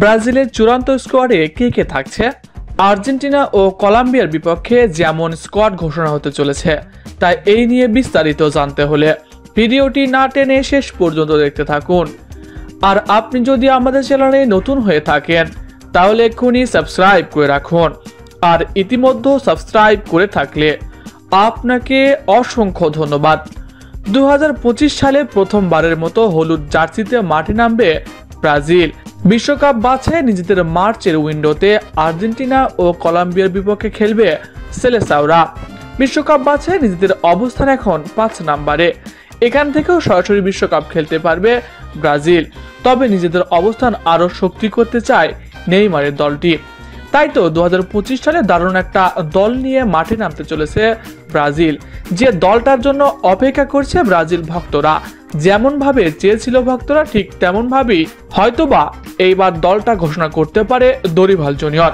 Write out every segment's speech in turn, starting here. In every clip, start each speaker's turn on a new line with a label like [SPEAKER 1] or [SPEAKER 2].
[SPEAKER 1] ব্রাজিলের চূড়ান্ত স্কোয়াডে কে কে থাকছে? আর্জেন্টিনা ও কলম্বিয়ার বিপক্ষে যেমন স্কোয়াড ঘোষণা হতে চলেছে, তাই এই নিয়ে বিস্তারিত জানতে হলে ভিডিওটি না টেনে শেষ পর্যন্ত দেখতে থাকুন। আর আপনি যদি আমাদের চ্যানেলে নতুন হয়ে থাকেন তাহলে এক্ষুনি সাবস্ক্রাইব করে রাখুন। আর ইতিমধ্যে সাবস্ক্রাইব করে থাকলে আপনাকে অসংখ্য ধন্যবাদ। 2025 সালে প্রথমবারের মতো হলুদ জার্সিতে মাঠে নামবে ব্রাজিল। বিশ্বকাপ বাছাই নিজেদের মার্চের উইন্ডোতে আর্জেন্টিনা ও কলম্বিয়ার বিপক্ষে খেলবে সেলেসাওরা। বিশ্বকাপ বাছাই নিজেদের অবস্থান এখন 5 নম্বরে। এখান থেকেও সরাসরি বিশ্বকাপ খেলতে পারবে ব্রাজিল। তবে নিজেদের অবস্থান আরও শক্তি করতে চায় নেইমারের দলটি। তাই তো 2025 সালে দারুণ একটা দল নিয়ে মাঠে নামতে চলেছে ব্রাজিল, যে দলটার জন্য অপেক্ষা করছে ব্রাজিল ভক্তরা। যেমন ভাবে চেয়েছিল ভক্তরা, ঠিক তেমন ভাবেই হয়তোবা এইবার দলটা ঘোষণা করতে পারে দরিভাল জুনিয়র।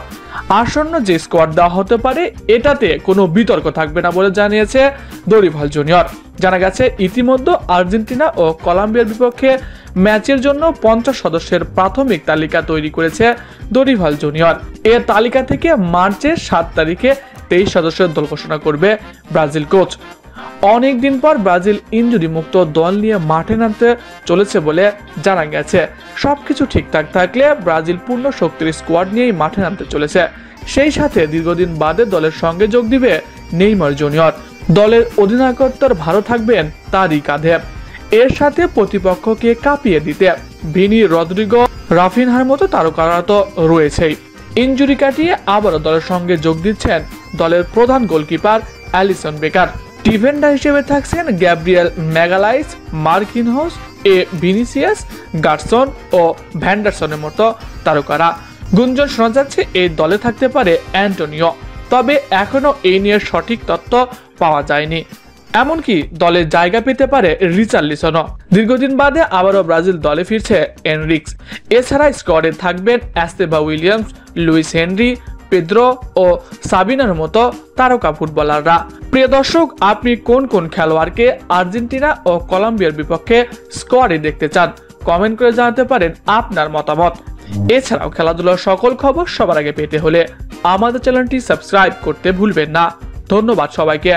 [SPEAKER 1] আসন্ন যে স্কোয়াড দেওয়া হতে পারে এটাতে কোনো বিতর্ক থাকবে না বলে জানিয়েছে দরিভাল জুনিয়র। জানা গেছে ইতিমধ্যে আর্জেন্টিনা ও কলম্বিয়ার বিপক্ষে ম্যাচের জন্য 50 সদস্যের প্রাথমিক তালিকা তৈরি করেছে দরিভাল জুনিয়র। এর তালিকা থেকে মার্চের 7 তারিখে 23 সদস্যের দল ঘোষণা করবে ব্রাজিল কোচ। অনেকদিন পর ব্রাজিল ইনজুরি মুক্ত দল নিয়ে মাঠে নামতে চলেছে বলে জানা গেছে। সবকিছু ঠিকঠাক থাকলে ব্রাজিল পূর্ণ শক্তির স্কোয়াড নিয়েই মাঠে নামতে চলেছে। সেই সাথে দীর্ঘদিন বাদে দলের সঙ্গে যোগ দিবে নেইমার জুনিয়র। দলের অধিনায়কত্বের ভারও থাকবেন তারই কাঁধে। এর সাথে প্রতিপক্ষকে কাঁপিয়ে দিতে ভিনি, রদ্রিগো, রাফিনহার মতো তারকারা তো রয়েছেই। ইনজুরি কাটিয়ে আবারও দলের সঙ্গে যোগ দিচ্ছেন দলের প্রধান গোলকিপার অ্যালিসন বেকার। ডিফেন্ডার হিসেবে থাকছেন গ্যাব্রিয়েল ম্যাগালাইস, মার্কিনহোস, ভিনিসিয়াস, গার্সন ও ভ্যান্ডারসনের মতো তারকারা। গুঞ্জন শোনা যাচ্ছে এই দলে থাকতে পারে অ্যান্টোনিও, তবে এখনো এই নিয়ে সঠিক তথ্য পাওয়া যায়নি। এমনকি দলে জায়গা পেতে পারে রিচার্লিসনও। দীর্ঘদিন বাদে আবারও ব্রাজিল দলে ফিরছে এনরিক্স। এছাড়া স্কোয়াডে থাকবেন এস্তেবা উইলিয়ামস, লুইস হেনরি, পেদ্রো ও সাবিনার মতো তারকা ফুটবলাররা। প্রিয় দর্শক, আপনি কোন কোন খেলোয়াড়কে আর্জেন্টিনা ও কলম্বিয়ার বিপক্ষে স্কোয়াডে দেখতে চান? কমেন্ট করে জানাতে পারেন আপনার মতামত। এছাড়াও খেলাধুলার সকল খবর সবার আগে পেতে হলে আমাদের চ্যানেলটি সাবস্ক্রাইব করতে ভুলবেন না। ধন্যবাদ সবাইকে।